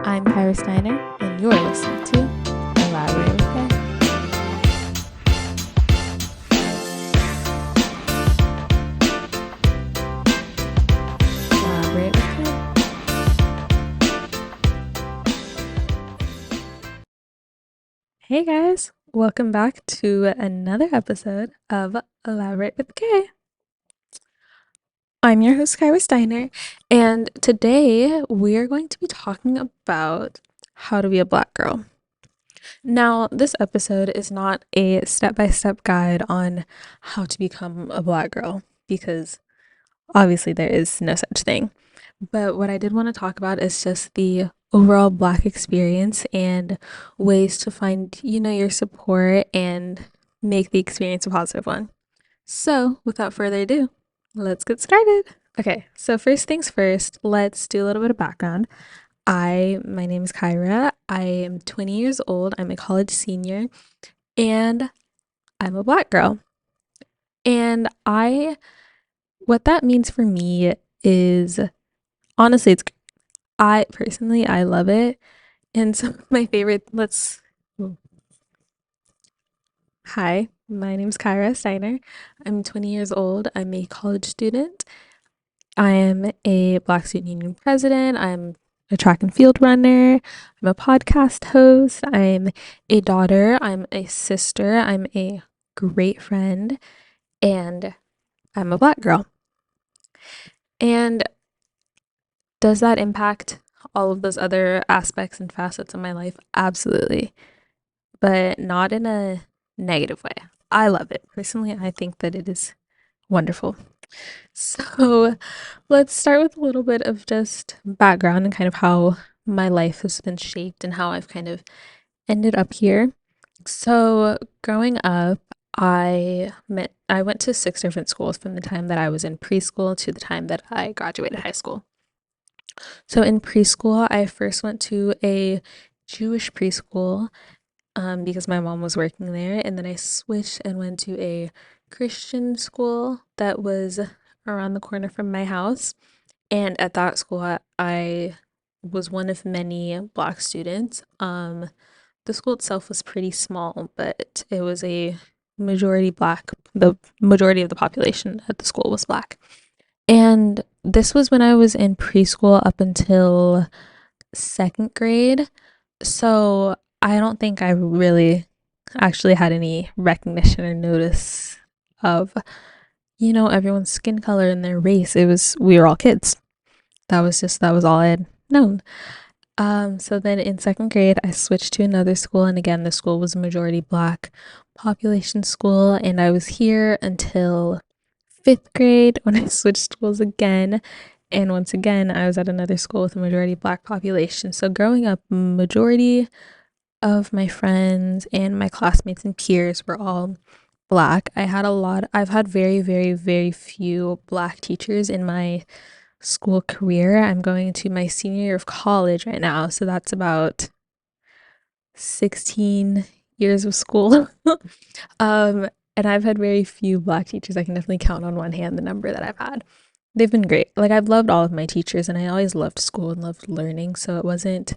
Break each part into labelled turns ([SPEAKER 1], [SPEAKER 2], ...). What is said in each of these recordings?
[SPEAKER 1] I'm Khyra Steiner, and you're listening to Elaboratewithk. Elaboratewithk. Hey guys, welcome back to another episode of Elaborate with K. I'm your host, Khyra Steiner, and today we're going to be talking about how to be a Black girl. Now, this episode is not a step-by-step guide on how to become a Black girl, because obviously there is no such thing. But what I did want to talk about is just the overall Black experience and ways to find, your support and make the experience a positive one. So, without further ado, let's get started. Okay, so first things first, let's do a little bit of background. My name is Khyra. I am 20 years old. I'm a college senior, and I'm a Black girl. And what that means for me is, honestly, I personally, I love it. And some of my favorite, hi, my name is Khyra Steiner. I'm 20 years old. I'm a college student. I am a Black Student Union president. I'm a track and field runner. I'm a podcast host. I'm a daughter. I'm a sister. I'm a great friend. And I'm a Black girl. And does that impact all of those other aspects and facets of my life? Absolutely. But not in a negative way. I love it. Personally, I think that it is wonderful. So let's start with a little bit of just background and kind of how my life has been shaped and how I've kind of ended up here. So growing up, I went to 6 different schools from the time that I was in preschool to the time that I graduated high school. So in preschool, I first went to a Jewish preschool because my mom was working there, and then I switched and went to a Christian school that was around the corner from my house. And at that school, I was one of many Black students. The school itself was pretty small, but it was a majority Black. The majority of the population at the school was Black. And this was when I was in preschool up until 2nd grade. So I don't think I really actually had any recognition or notice of, everyone's skin color and their race. We were all kids. That was all I had known. So then in 2nd grade, I switched to another school. And again, the school was a majority Black population school. And I was here until 5th grade when I switched schools again. And once again, I was at another school with a majority Black population. So growing up, majority of my friends and my classmates and peers were all Black. I've had very, very, very few Black teachers in my school career. I'm going to my senior year of college right now. So that's about 16 years of school. And I've had very few Black teachers. I can definitely count on one hand the number that I've had. They've been great. Like, I've loved all of my teachers, and I always loved school and loved learning, so it wasn't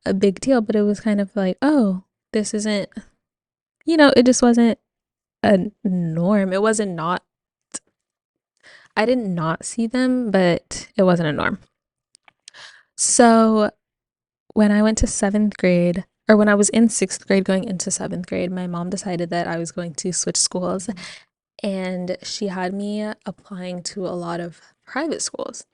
[SPEAKER 1] a big deal, but it was kind of like, oh, this isn't, it just wasn't a norm. It wasn't not, I did not see them, but it wasn't a norm. So when I went to 7th grade, or when I was in 6th grade going into 7th grade, my mom decided that I was going to switch schools, and she had me applying to a lot of private schools,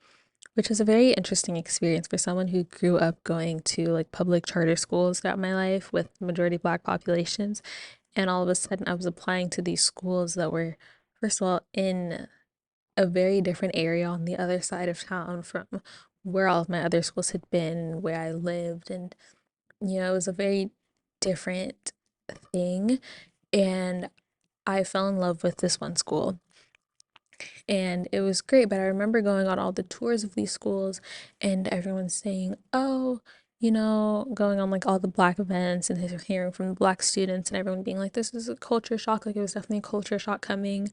[SPEAKER 1] which was a very interesting experience for someone who grew up going to like public charter schools throughout my life with majority Black populations. And all of a sudden, I was applying to these schools that were, first of all, in a very different area on the other side of town from where all of my other schools had been, where I lived. And, it was a very different thing. And I fell in love with this one school. And it was great, but I remember going on all the tours of these schools and everyone saying, oh, going on like all the Black events and hearing from the Black students and everyone being like, this is a culture shock. Like, it was definitely a culture shock coming.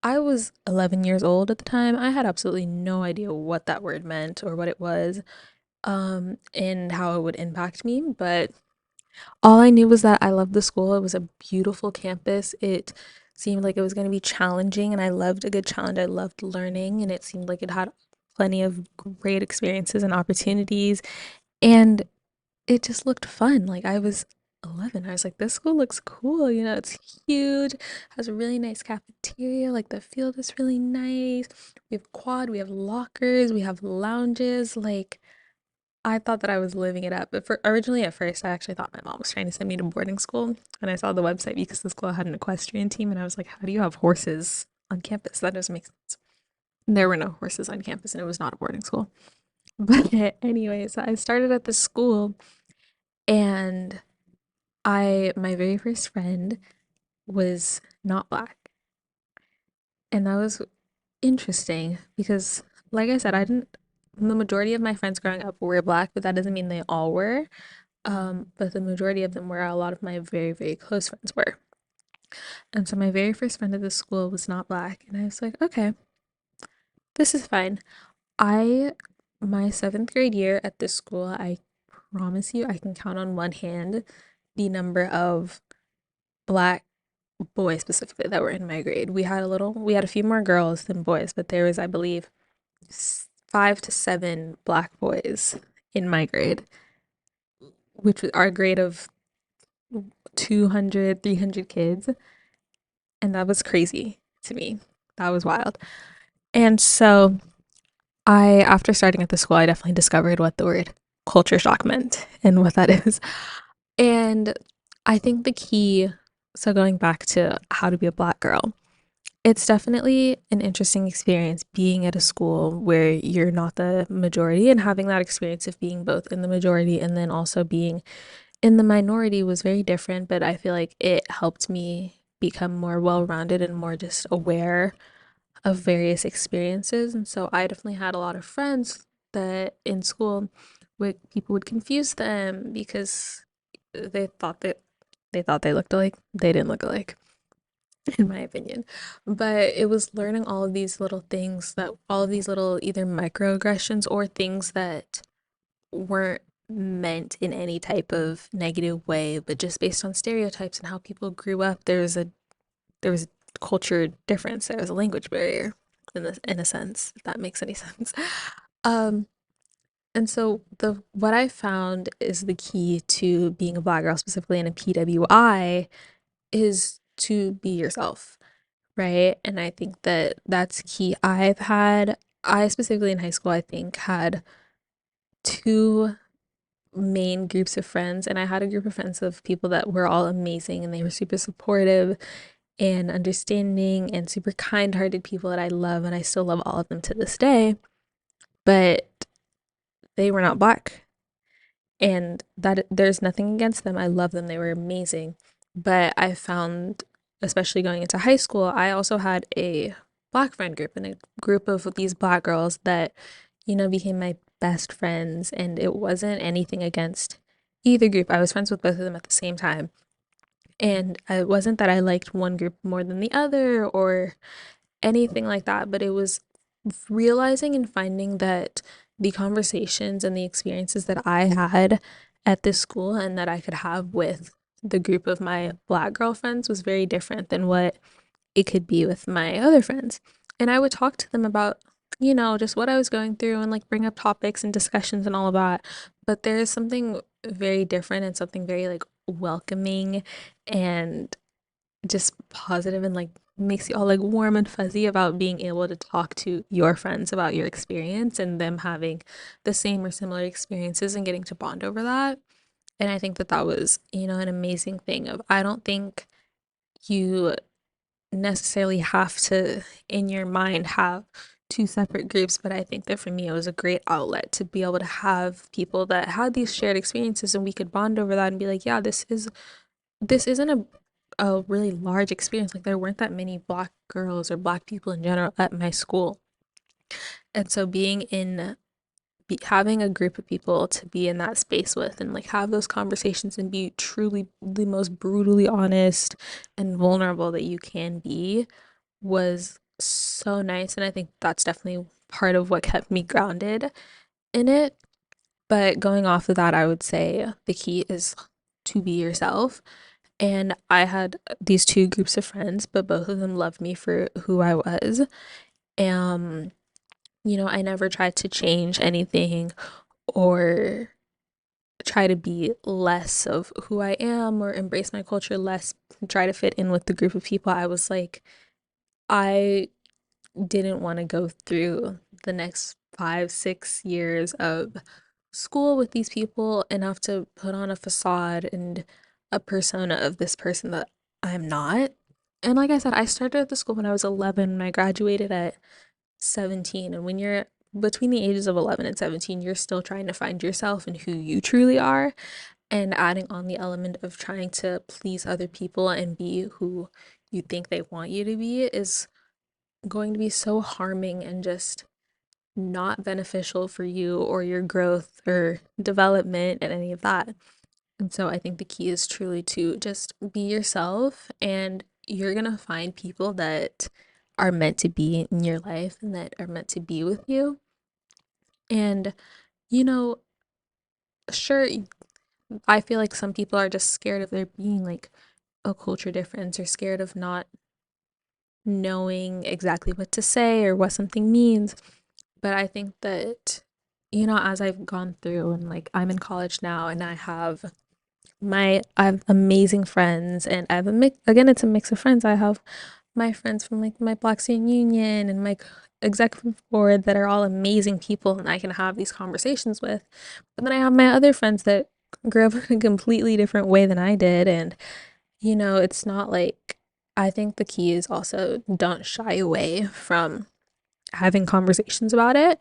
[SPEAKER 1] I was 11 years old at the time. I had absolutely no idea what that word meant or what it was. and how it would impact me. But all I knew was that I loved the school. It was a beautiful campus. It seemed like it was going to be challenging, and I loved a good challenge. I loved learning, and it seemed like it had plenty of great experiences and opportunities. And it just looked fun. Like I was 11. I was like, this school looks cool. It's huge, has a really nice cafeteria. Like the field is really nice. We have quad, we have lockers, we have lounges. Like I thought that I was living it up. But for originally at first, I actually thought my mom was trying to send me to boarding school. And I saw the website because the school had an equestrian team. And I was like, how do you have horses on campus? That doesn't make sense. And there were no horses on campus and it was not a boarding school. But anyways, I started at the school and my very first friend was not black. And that was interesting because, like I said, the majority of my friends growing up were black, but that doesn't mean they all were. But the majority of them were, a lot of my very, very close friends were. And so my very first friend at the school was not black. And I was like, okay, this is fine. My seventh grade year at this school, I promise you, I can count on one hand the number of black boys specifically that were in my grade. We had a few more girls than boys, but there was, I believe, 5 to 7 black boys in my grade, which was our grade of 200, 300 kids. And that was crazy to me. That was wild. And so after starting at the school, I definitely discovered what the word culture shock meant and what that is. And I think the key, so going back to how to be a black girl, it's definitely an interesting experience being at a school where you're not the majority, and having that experience of being both in the majority and then also being in the minority was very different, but I feel like it helped me become more well-rounded and more just aware of various experiences. And so I definitely had a lot of friends that in school people would confuse them because they thought that they thought they looked alike. They didn't look alike, in my opinion. But it was learning all of these little things, that all of these little either microaggressions or things that weren't meant in any type of negative way, but just based on stereotypes and how people grew up. There was a culture difference. There was a language barrier in a sense, if that makes any sense. Um, and so the what I found is the key to being a black girl, specifically in a PWI, is to be yourself, right? And I think that that's key. I specifically in high school, I think had two main groups of friends, and I had a group of friends of people that were all amazing and they were super supportive and understanding and super kind-hearted people that I love, and I still love all of them to this day, but they were not black. And that there's nothing against them. I love them. They were amazing. But I found, especially going into high school, I also had a black friend group and a group of these black girls that, became my best friends. And it wasn't anything against either group. I was friends with both of them at the same time. And it wasn't that I liked one group more than the other or anything like that, but it was realizing and finding that the conversations and the experiences that I had at this school and that I could have with the group of my black girlfriends was very different than what it could be with my other friends. And I would talk to them about, just what I was going through and like bring up topics and discussions and all of that. But there is something very different and something very like welcoming and just positive and like makes you all like warm and fuzzy about being able to talk to your friends about your experience and them having the same or similar experiences and getting to bond over that. And I think that that was, an amazing thing of I don't think you necessarily have to in your mind have two separate groups, but I think that for me it was a great outlet to be able to have people that had these shared experiences and we could bond over that and be like, yeah, this isn't a really large experience. Like there weren't that many black girls or black people in general at my school. And so having a group of people to be in that space with and like have those conversations and be truly the most brutally honest and vulnerable that you can be was so nice. And I think that's definitely part of what kept me grounded in it. But going off of that, I would say the key is to be yourself. And I had these two groups of friends, but both of them loved me for who I was. Um, I never tried to change anything or try to be less of who I am or embrace my culture less, try to fit in with the group of people. I was like, I didn't want to go through the next 5, 6 years of school with these people and have to put on a facade and a persona of this person that I'm not. And like I said, I started at the school when I was 11 and I graduated at 17. And when you're between the ages of 11 and 17, you're still trying to find yourself and who you truly are. And adding on the element of trying to please other people and be who you think they want you to be is going to be so harming and just not beneficial for you or your growth or development and any of that. And so I think the key is truly to just be yourself, and you're going to find people that are meant to be in your life and that are meant to be with you. And, you know, sure, I feel like some people are just scared of there being like a culture difference or scared of not knowing exactly what to say or what something means. But I think that, as I've gone through and like I'm in college now and I have amazing friends and I have a mix again, it's a mix of friends. I have my friends from like my Black Student Union and my executive board that are all amazing people and I can have these conversations with. But then I have my other friends that grew up in a completely different way than I did. And, it's not like I think the key is also don't shy away from having conversations about it.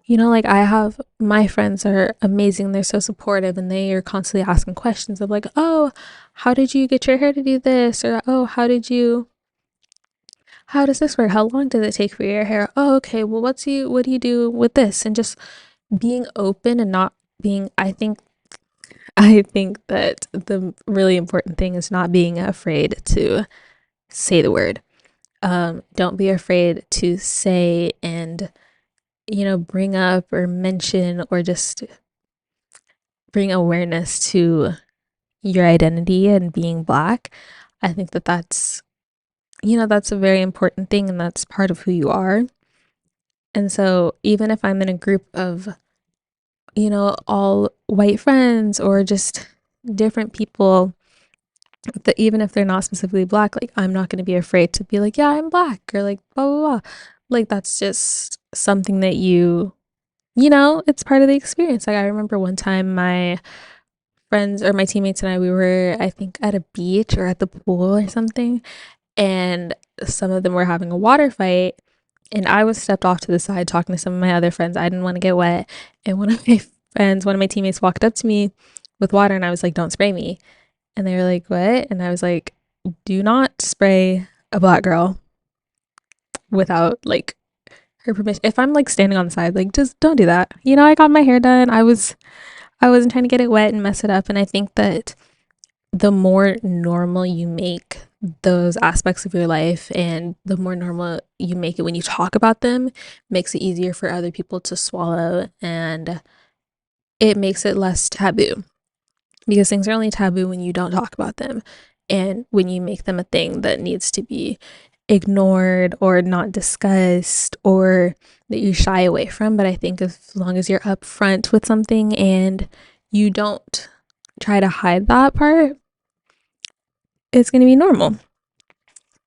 [SPEAKER 1] Like I have my friends are amazing. They're so supportive and they are constantly asking questions of like, "Oh, how did you get your hair to do this?" Or, "Oh, how does this work? How long does it take for your hair?" "Oh, okay. Well, what do you do with this?" And just being open and not being I think that the really important thing is not being afraid to say the word. Don't be afraid to say and bring up or mention or just bring awareness to your identity and being Black. I think that that's a very important thing and that's part of who you are. And so even if I'm in a group of, all white friends or just different people, that even if they're not specifically Black, like I'm not going to be afraid to be like, yeah, I'm Black or like blah, blah, blah. Like that's just something that it's part of the experience. Like I remember one time my friends or my teammates and I, we were, I think, at a beach or at the pool or something, and some of them were having a water fight. And I was stepped off to the side talking to some of my other friends. I didn't want to get wet. And one of my teammates walked up to me with water and I was like, "Don't spray me." And they were like, "What?" And I was like, "Do not spray a Black girl without like her permission. If I'm like standing on the side, like just don't do that." I got my hair done. I wasn't trying to get it wet and mess it up. And I think that the more normal you make those aspects of your life and the more normal you make it when you talk about them, makes it easier for other people to swallow and it makes it less taboo because things are only taboo when you don't talk about them and when you make them a thing that needs to be ignored or not discussed or that you shy away from. But I think as long as you're upfront with something and you don't try to hide that part, it's going to be normal.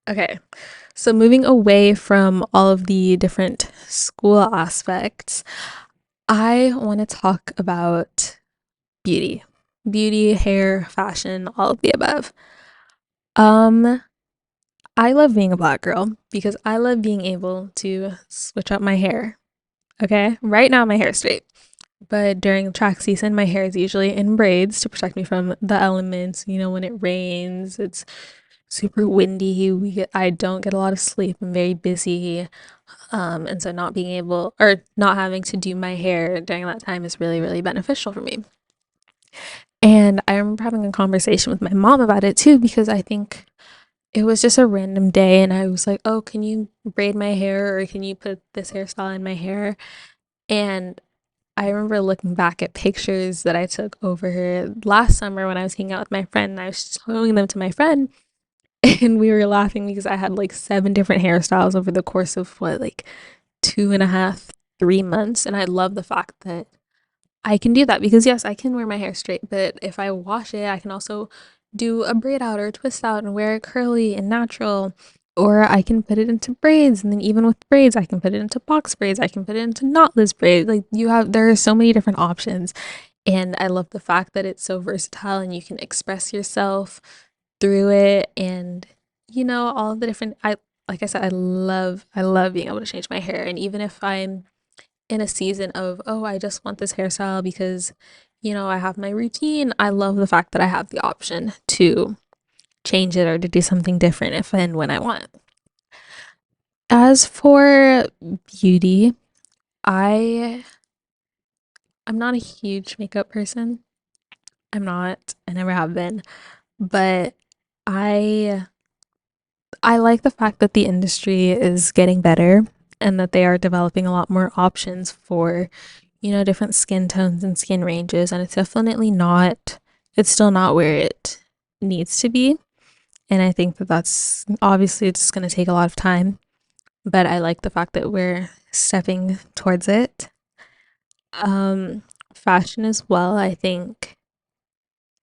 [SPEAKER 1] Okay, so moving away from all of the different school aspects, I want to talk about beauty. Beauty, hair, fashion, all of the above. Um, I love being a Black girl because I love being able to switch up my hair. Okay, right now my hair is straight, but during track season, my hair is usually in braids to protect me from the elements. When it rains, it's super windy. I don't get a lot of sleep. I'm very busy. And so not being able or not having to do my hair during that time is really, really beneficial for me. And I remember having a conversation with my mom about it too, because I think it was just a random day and I was like, "Oh, can you braid my hair or can you put this hairstyle in my hair?" And I remember looking back at pictures that I took over last summer when I was hanging out with my friend and I was showing them to my friend and we were laughing because I had like 7 different hairstyles over the course of what, like 2.5, 3 months. And I love the fact that I can do that because yes, I can wear my hair straight, but if I wash it, I can also do a braid out or a twist out and wear it curly and natural. Or I can put it into braids, and then even with braids, I can put it into box braids. I can put it into knotless braids. Like there are so many different options, and I love the fact that it's so versatile and you can express yourself through it. And all of the different. Like I said, I love being able to change my hair, and even if I'm in a season of, oh, I just want this hairstyle because, I have my routine. I love the fact that I have the option to change it or to do something different if and when I want. As for beauty, I I'm not a huge makeup person. I'm not. I never have been. But I I like the fact that the industry is getting better and that they are developing a lot more options for different skin tones and skin ranges. And it's still not where it needs to be. And I think that that's obviously just going to take a lot of time. But I like the fact that we're stepping towards it. Um, Fashion as well, I think.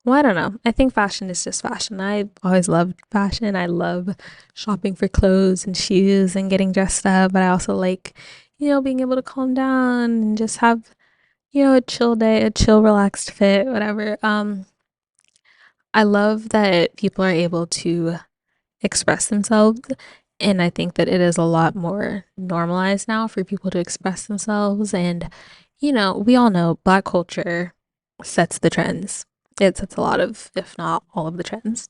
[SPEAKER 1] Well, I don't know. I think fashion is just fashion. I always loved fashion. I love shopping for clothes and shoes and getting dressed up, but I also like, being able to calm down and just have a chill day, a chill, relaxed fit, whatever. I love that people are able to express themselves, and I think that it is a lot more normalized now for people to express themselves. And, we all know Black culture sets the trends. It sets a lot of, if not all of the trends.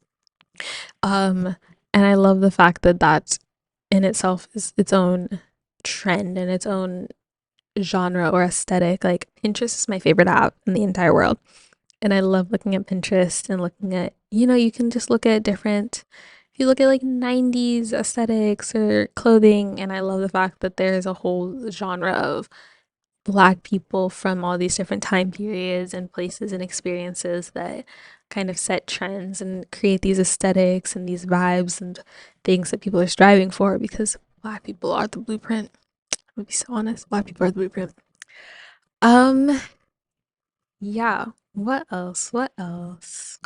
[SPEAKER 1] Um, and I love the fact that that in itself is its own trend and its own genre or aesthetic. Like Pinterest is my favorite app in the entire world. And I love looking at Pinterest and looking at, you can just look at different, if you look at like 90s aesthetics or clothing, and I love the fact that there's a whole genre of Black people from all these different time periods and places and experiences that kind of set trends and create these aesthetics and these vibes and things that people are striving for because Black people are the blueprint. I'm gonna be so honest, Black people are the blueprint. Um, yeah. What else? What else?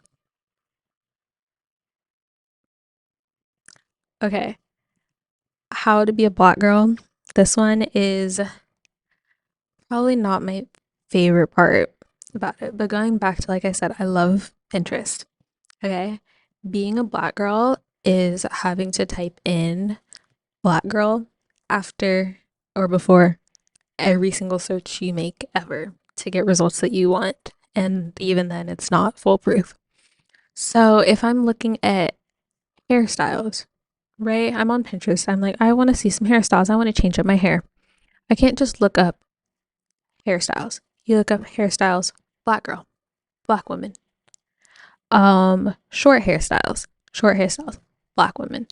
[SPEAKER 1] Okay. How to be a Black girl. This one is probably not my favorite part about it, but going back to, like I said, I love Pinterest. Okay. Being a Black girl is having to type in Black girl after or before every single search you make ever to get results that you want. And even then, it's not foolproof. So if I'm looking at hairstyles, right? I'm on Pinterest. I'm like, I want to see some hairstyles. I want to change up my hair. I can't just look up hairstyles. You look up hairstyles, Black girl, Black woman. Short hairstyles, Black women.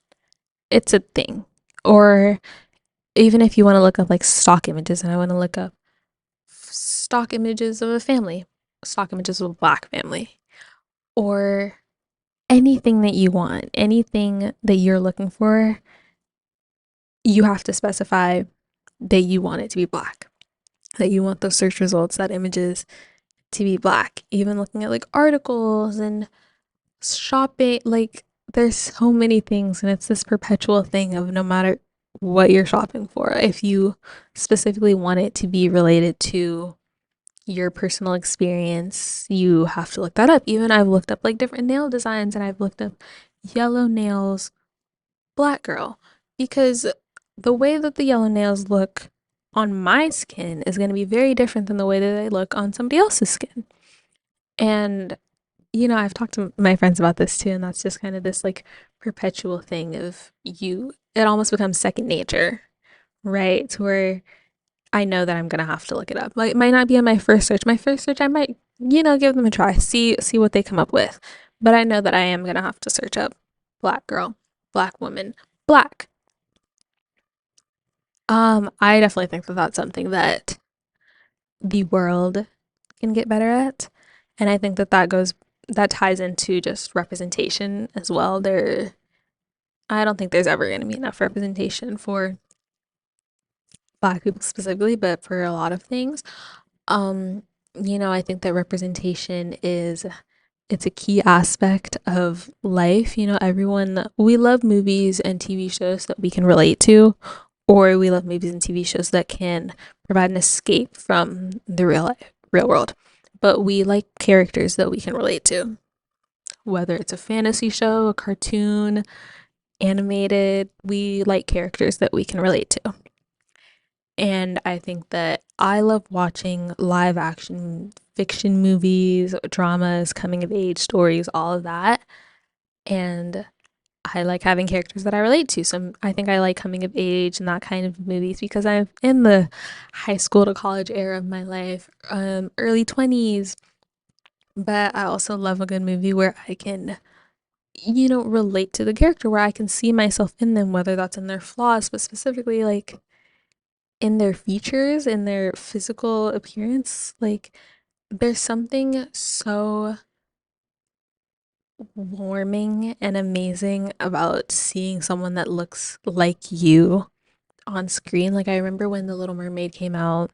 [SPEAKER 1] It's a thing. Or even if you want to look up like stock images, and I want to look up stock images of a family, stock images of a Black family, or anything that you want, anything that you're looking for, you have to specify that you want it to be Black, that you want those search results, that images to be Black. Even looking at like articles and shopping, like there's so many things, and it's this perpetual thing of no matter what you're shopping for, if you specifically want it to be related to your personal experience, you have to look that up. Even I've looked up like different nail designs and I've looked up yellow nails, Black girl, because the way that the yellow nails look on my skin is going to be very different than the way that they look on somebody else's skin. And I've talked to my friends about this too, and that's just kind of this like perpetual thing of it almost becomes second nature, right? To where I know that I'm gonna have to look it up. Like it might not be on my first search. My first search, I might, give them a try, see what they come up with. But I know that I am gonna have to search up Black girl, Black woman, Black. I definitely think that that's something that the world can get better at. And I think that that ties into just representation as well. I don't think there's ever going to be enough representation for Black people specifically, but for a lot of things. Um, I think that representation is it's a key aspect of life. Everyone we love movies and TV shows that we can relate to, or we love movies and TV shows that can provide an escape from the real world. But we like characters that we can relate to, whether it's a fantasy show, a cartoon, animated, we like characters that we can relate to. And I think that I love watching live action fiction movies, dramas, coming of age stories, all of that. And I like having characters that I relate to. So I think I like coming of age and that kind of movies because I'm in the high school to college era of my life, early 20s. But I also love a good movie where I can, relate to the character, where I can see myself in them, whether that's in their flaws, but specifically like in their features, in their physical appearance. Like, there's something so warming and amazing about seeing someone that looks like you on screen. Like, I remember when The Little Mermaid came out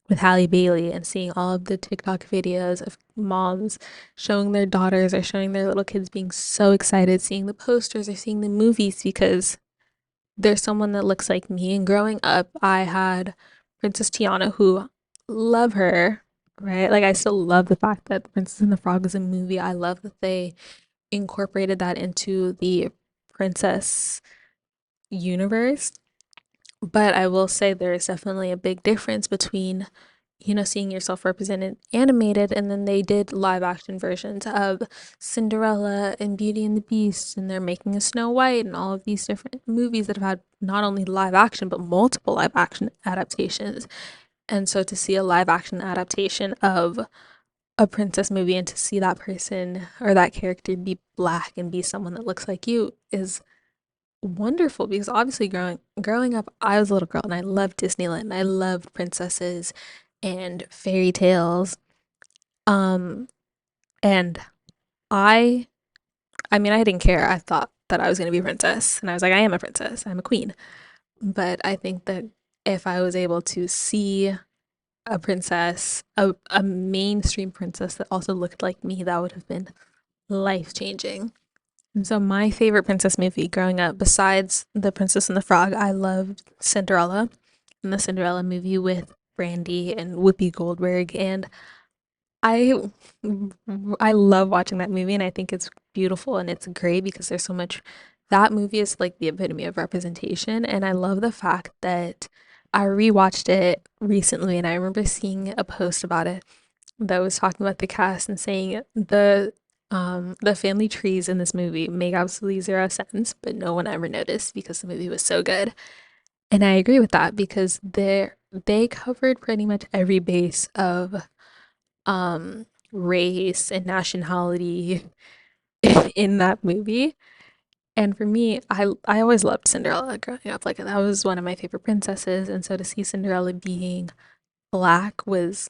[SPEAKER 1] with Halle Bailey and seeing all of the TikTok videos of moms showing their daughters or showing their little kids being so excited, seeing the posters or seeing the movies because there's someone that looks like me. And growing up, I had Princess Tiana, who love her, right? Like, I still love the fact that Princess and the Frog is a movie. I love that they incorporated that into the princess universe. But I will say there is definitely a big difference between, seeing yourself represented animated, and then they did live action versions of Cinderella and Beauty and the Beast, and they're making a Snow White and all of these different movies that have had not only live action but multiple live action adaptations. And so to see a live action adaptation of a princess movie and to see that person or that character be Black and be someone that looks like you is wonderful because obviously growing up I was a little girl and I loved Disneyland. I loved princesses and fairy tales. Um and I I mean I didn't care. I thought that I was going to be a princess and I was like I am a princess. I'm a queen. But I think that if I was able to see a princess, a mainstream princess that also looked like me, that would have been life changing. And so my favorite princess movie growing up, besides The Princess and the Frog, I loved Cinderella and the Cinderella movie with Brandy and Whoopi Goldberg. And I I love watching that movie and I think it's beautiful and it's great because there's so much that movie is like the epitome of representation. And I love the fact that I rewatched it recently and I remember seeing a post about it that was talking about the cast and saying the family trees in this movie make absolutely zero sense, but no one ever noticed because the movie was so good. And I agree with that because they covered pretty much every base of race and nationality in that movie. And for me, I always loved Cinderella growing up. Like that was one of my favorite princesses, and so to see Cinderella being Black was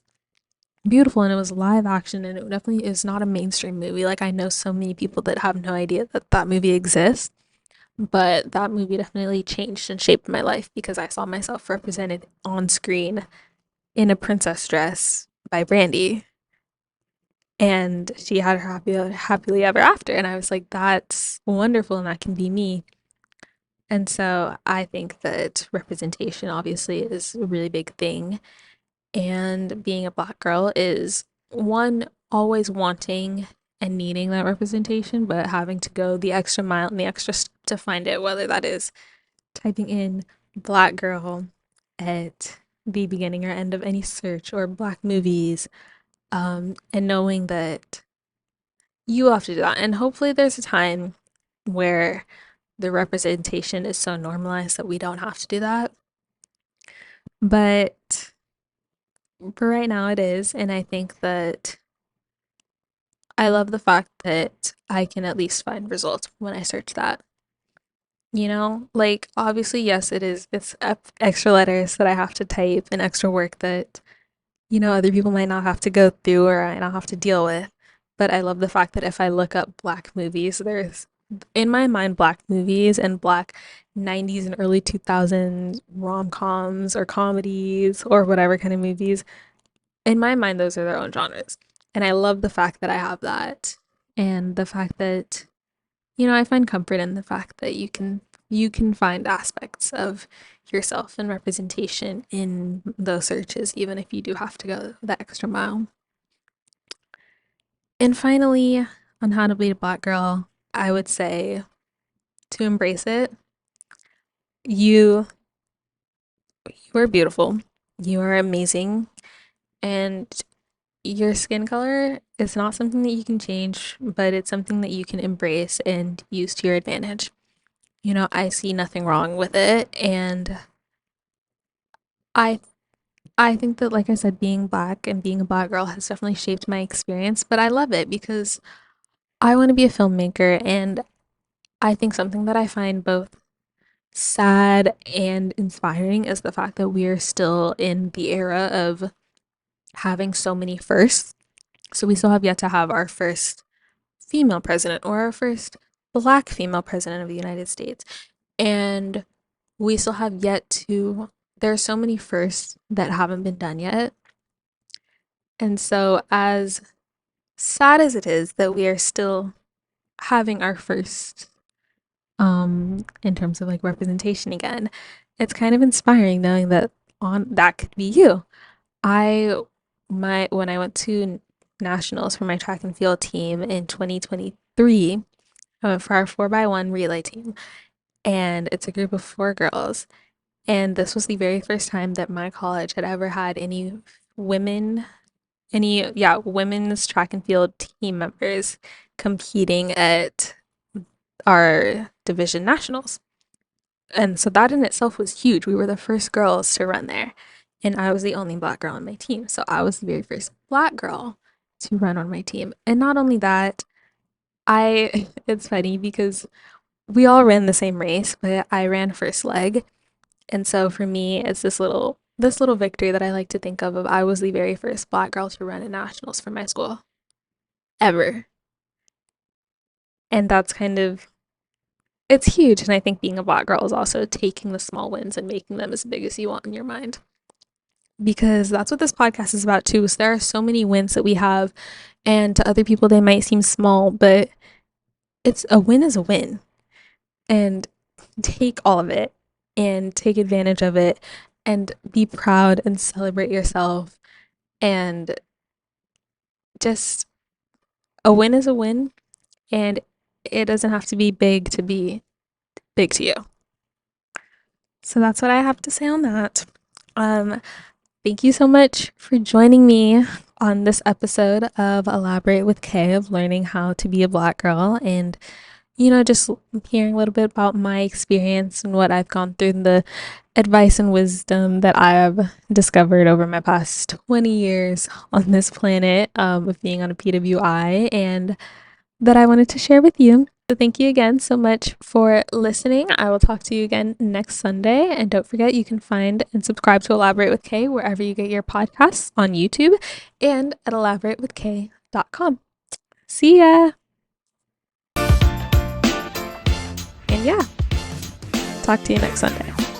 [SPEAKER 1] beautiful and it was live action and it definitely is not a mainstream movie. Like I know so many people that have no idea that that movie exists, but that movie definitely changed and shaped my life because I saw myself represented on screen in a princess dress by Brandy and she had her happily ever after and I was like that's wonderful and that can be me. And so I think that representation obviously is a really big thing. And being a Black girl is one, always wanting and needing that representation, but having to go the extra mile and the extra to find it, whether that is typing in Black girl at the beginning or end of any search or Black movies, and knowing that you have to do that. And hopefully there's a time where the representation is so normalized that we don't have to do that. But for right now, it is. And I think that I love the fact that I can at least find results when I search that. Like obviously, yes, it is. It's extra letters that I have to type and extra work that other people might not have to go through or I not have to deal with. But I love the fact that if I look up black movies, there's in my mind black movies and black 90s and early 2000s rom-coms or comedies or whatever kind of movies. In my mind, those are their own genres. And I love the fact that I have that. And the fact that, I find comfort in the fact that you can find aspects of yourself and representation in those searches, even if you do have to go the extra mile. And finally, on how to be a black girl, I would say to embrace it. You you are beautiful. You are amazing. And your skin color is not something that you can change, but it's something that you can embrace and use to your advantage. I see nothing wrong with it, and I I think that, like I said, being black and being a black girl has definitely shaped my experience, but I love it because I want to be a filmmaker, and I think something that I find both sad and inspiring is the fact that we're still in the era of having so many firsts. So we still have yet to have our first female president or our first black female president of the United States. And we still have yet to, there are so many firsts that haven't been done yet. And so, as sad as it is that we are still having our first, in terms of like representation again, it's kind of inspiring knowing that on that could be you. I when I went to nationals for my track and field team in 2023, I went for our 4x1 relay team, and it's a group of four girls. And this was the very first time that my college had ever had women, women's track and field team members competing at our division nationals. And so that in itself was huge. We were the first girls to run there. And I was the only black girl on my team. So I was the very first black girl to run on my team. And not only that, it's funny because we all ran the same race, but I ran first leg. And so for me, it's this little victory that I like to think of I was the very first black girl to run in nationals for my school ever. And that's kind of it's huge. And I think being a black girl is also taking the small wins and making them as big as you want in your mind. Because that's what this podcast is about too. So there are so many wins that we have, and to other people they might seem small, but it's a win is a win. And take all of it and take advantage of it and be proud and celebrate yourself, and just a win is a win, and it doesn't have to be big to you. So that's what I have to say on that. Thank you so much for joining me on this episode of Elaborate with K, of learning how to be a black girl, and just hearing a little bit about my experience and what I've gone through, and the advice and wisdom that I have discovered over my past 20 years on this planet, of being on a PWI, and that I wanted to share with you. So thank you again so much for listening. I will talk to you again next Sunday. And don't forget, you can find and subscribe to Elaborate with K wherever you get your podcasts, on YouTube and at elaboratewithk.com. See ya. And yeah, talk to you next Sunday.